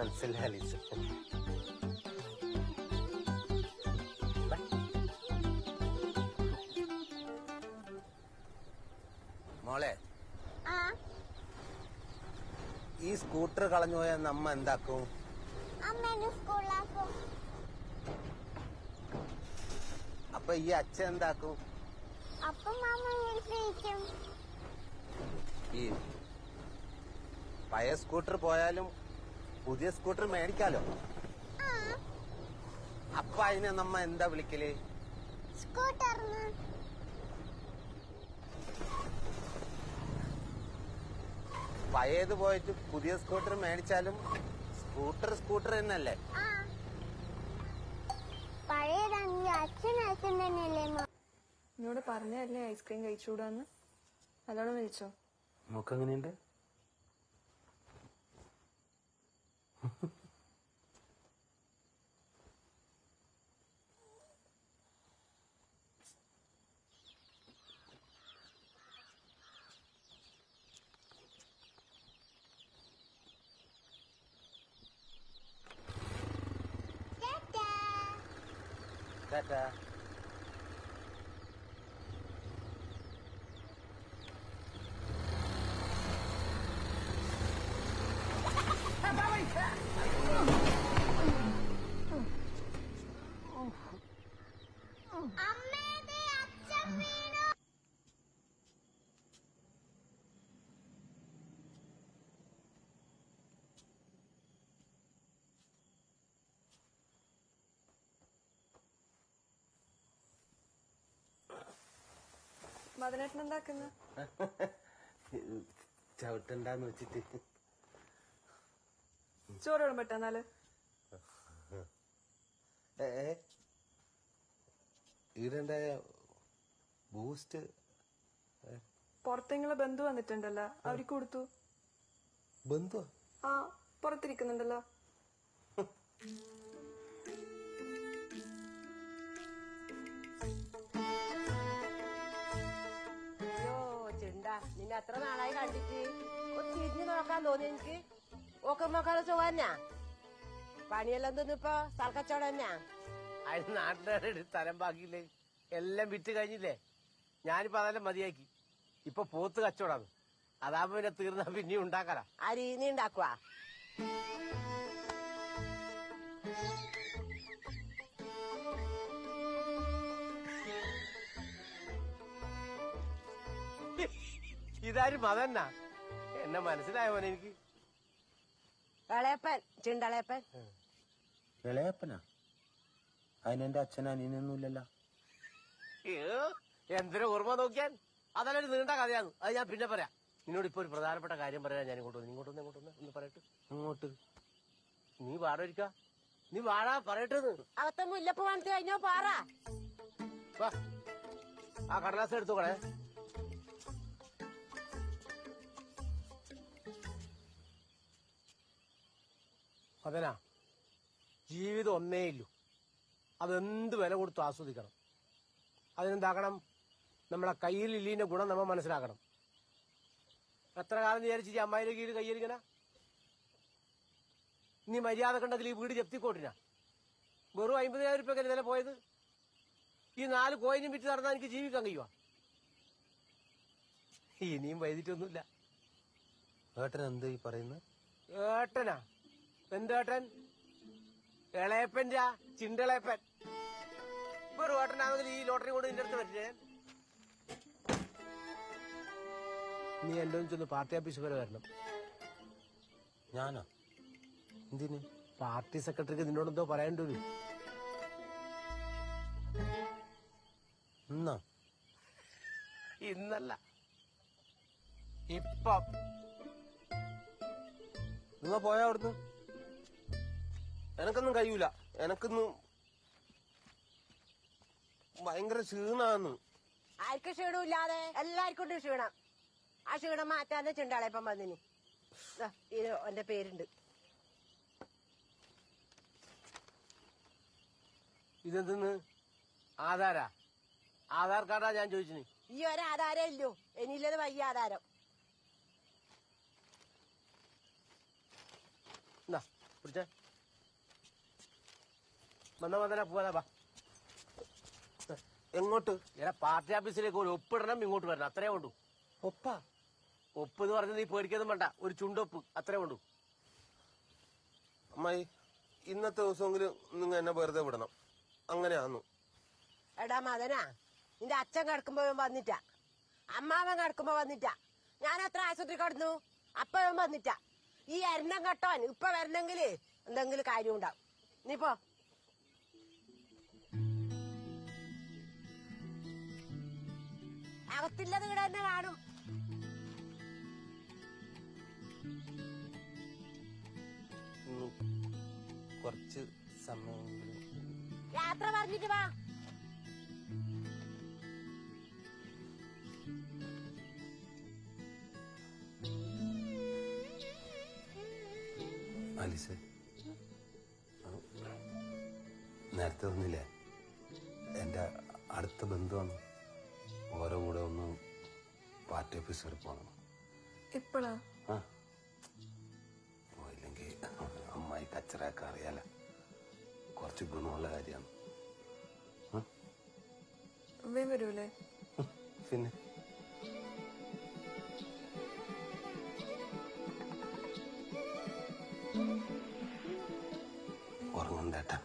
മനസ്സിലായി അലീസ്. മോളെ, ഈ സ്കൂട്ടർ കളഞ്ഞു പോയാൽ നമ്മ എന്താക്കും? അപ്പൊ ഈ അച്ഛൻ എന്താക്കും? ഈ പഴയ സ്കൂട്ടർ പോയാലും പുതിയ സ്കൂട്ടർ മേടിക്കാലോ. അപ്പൊ അതിനെ നമ്മ എന്താ വിളിക്കല്? സ്കൂട്ടർ. പഴയത് പോയിട്ട് പുതിയ സ്കൂട്ടർ മേടിച്ചാലും സ്കൂട്ടർ തന്നെയല്ലേ? പഴയതാണെങ്കിൽ അച്ഛൻ തന്നെയല്ലേ? എന്നോട് പറഞ്ഞല്ലേ ഐസ്ക്രീം കഴിച്ചുകൂടാന്ന്. നല്ലോണം വിളിച്ചോ. നോക്കെങ്ങനെയുണ്ട്? ടാറ്റാ. മദനേട്ടൻ എന്താക്കുന്ന? ചവിട്ടണ്ടാന്ന് വെച്ചിട്ട്. ചോറോടും പറ്റാന്നാല് ഈടുണ്ടായ ബൂസ്റ്റ് പുറത്തെങ്കിലും ബന്ധു വന്നിട്ടുണ്ടല്ലോ, അവർക്ക് കൊടുത്തു. ബന്ധു? ആ, പുറത്തിരിക്കുന്നുണ്ടല്ലോ. നിന്നെ അത്ര നാളായി കണ്ടിട്ട് ഒന്ന് തിരിഞ്ഞു നോക്കാൻ തോന്നി എനിക്ക്. ഓക്കം നോക്കാതെ ചോന്നാ പണിയെല്ലാം തോന്നിപ്പോ സ്ഥലക്കച്ചവടം തന്നെയാ. അതിന് നാട്ടുകാരുടെ സ്ഥലം ബാക്കിയില്ലേ, എല്ലാം വിറ്റ് കഴിഞ്ഞില്ലേ. ഞാനിപ്പോ അതെല്ലാം മതിയാക്കി. ഇപ്പൊ പോത്ത് കച്ചവടാണ്. അതാകുമ്പോ പിന്നെ തീർന്നാ പിന്നെയും ഉണ്ടാക്കാല. ആ രീതി ഉണ്ടാക്കുവാ. ഇതാരും മതന്നാ എന്നെ മനസ്സിലായ പോലെ എനിക്ക്. ഇളയപ്പൻ, ചിണ്ടളയപ്പൻ. ഇളയപ്പനാ? അതിനെന്റെ അച്ഛൻ അനിയനൊന്നുമില്ലല്ലോ. എന്തിനു ഓർമ്മ നോക്കിയാൻ? അതല്ലൊരു നീണ്ട കഥയാണ്. അത് ഞാൻ പിന്നെ പറയാം. നിന്നോട് ഇപ്പൊ ഒരു പ്രധാനപ്പെട്ട കാര്യം പറയാൻ ഞാൻ ഇങ്ങോട്ടൊന്ന് ഒന്ന് പറയട്ടെ. അങ്ങോട്ട് നീ വാടൊരിക്ക, നീ വാടാ പറയട്ടെ. അവത്തെ മുല്ലപ്പ് പണിത് കഴിഞ്ഞോ പാറാ. ആ കടലാസ് എടുത്തോളെ. അതനാ, ജീവിതം ഒന്നേ ഇല്ലു. അതെന്ത് വില കൊടുത്തു ആസ്വദിക്കണം. അതിനെന്താക്കണം? നമ്മളെ കയ്യിൽ ഇല്ലീന്റെ ഗുണം നമ്മൾ മനസ്സിലാക്കണം. എത്ര കാലം വിചാരിച്ചിട്ട് അമ്മായിന്റെ കീഴിൽ കയ്യിരിക്കണ? നീ മര്യാദ കണ്ടെങ്കിൽ ഈ വീട് ജപ്തിക്കോട്ടിനാ. വെറും 50,000 രൂപയ്ക്ക് ഇന്നലെ പോയത്. ഈ 4 കോയിനും വിറ്റ് നടന്നാൽ എനിക്ക് ജീവിക്കാൻ കഴിയുവാ? ഇനിയും വൈകിട്ടൊന്നുമില്ല. ഏട്ടൻ എന്താ ഈ പറയുന്നത്? ഏട്ടനാ? എന്തേട്ടൻ? ഇളയപ്പൻ്റെ ചിണ്ടളയപ്പൻ. വെറും ഏട്ടനാണെങ്കിൽ ഈ ലോട്ടറി കൊണ്ട് നിന്റെ അടുത്ത് പറ്റില്ലേ? നീ എന്റെ ചെന്ന് പാർട്ടി ഓഫീസ് വരെ വരണം. ഞാനോ? എന്തിന്? പാർട്ടി സെക്രട്ടറിക്ക് നിന്നോടെന്തോ പറയണ്ടു. ഇന്നോ? ഇന്നല്ല, ഇപ്പം. നിങ്ങ പോയാ അവിടുന്ന്? എനക്കൊന്നും കഴിയൂല. എനക്കൊന്നും ഭയങ്കര ക്ഷീണാന്ന്. ആർക്കും ക്ഷീണമില്ലാതെ എല്ലാവർക്കും ക്ഷീണം. ആ ക്ഷീണം മാറ്റാന്ന് ചിണ്ടാളയപ്പം വന്നിന്. ഇത് എന്റെ പേരുണ്ട്. ഇതെന്തെന്ന്? ആധാരാ? ആധാർ കാർഡാ ഞാൻ ചോദിച്ചിന്. ഈ ഒരാധാരം ഇല്ലോ, എനിയില്ലത് വയ്യ ആധാരം. പിടിച്ചേ. വന്ന വന്നന പോവാ വാ. എങ്ങോട്ട്? ഇങ്ങനെ പാർട്ടി ഓഫീസിലേക്ക് ഒരു ഒപ്പിടണം, ഇങ്ങോട്ട് വരണം, അത്രേ ഉണ്ടു. ഒപ്പാ? ഒപ്പ് എന്ന് പറഞ്ഞ് നീ പേടിക്കൊന്നും വേണ്ട, ഒരു ചുണ്ടൊപ്പ് അത്രേ ഉണ്ടു. അമ്മായി, ഇന്നത്തെ ദിവസമെങ്കിലും നിങ്ങൾ എന്നെ വെറുതെ വിടണം. അങ്ങനെയാന്നു. എടാ മദനാ, നിന്റെ അച്ഛൻ കിടക്കുമ്പോഴും വന്നിട്ടാ, അമ്മാവൻ കിടക്കുമ്പോ വന്നിട്ടാ, ഞാൻ എത്ര ആശുപത്രി കിടന്നു അപ്പോഴും വന്നിട്ടാ. ഈ എണ്ണം കെട്ടോൻ ഇപ്പൊ വരണമെങ്കില് എന്തെങ്കിലും കാര്യം ഉണ്ടാവും. നീ പോ. അകത്തില്ലത് ഇവിടെ തന്നെ കാണും. കുറച്ച് സമയം യാത്ര പറഞ്ഞിട്ട് വാ. ആലിസേ, നേരത്തെ ഒന്നില്ലേ എന്റെ അടുത്ത ബന്ധുവാണ്. ഓരോ കൂടെ ഒന്ന് പാർട്ടി ഓഫീസർ പോകണം. ഇപ്പഴാ? ആ, പോയില്ലെങ്കിൽ അമ്മായി കച്ചറയൊക്കെ അറിയാല. കുറച്ച് ഗുണമുള്ള കാര്യമാണ്. വരൂലേ? പിന്നെ ഉറങ്ങണ്ടേട്ടാ.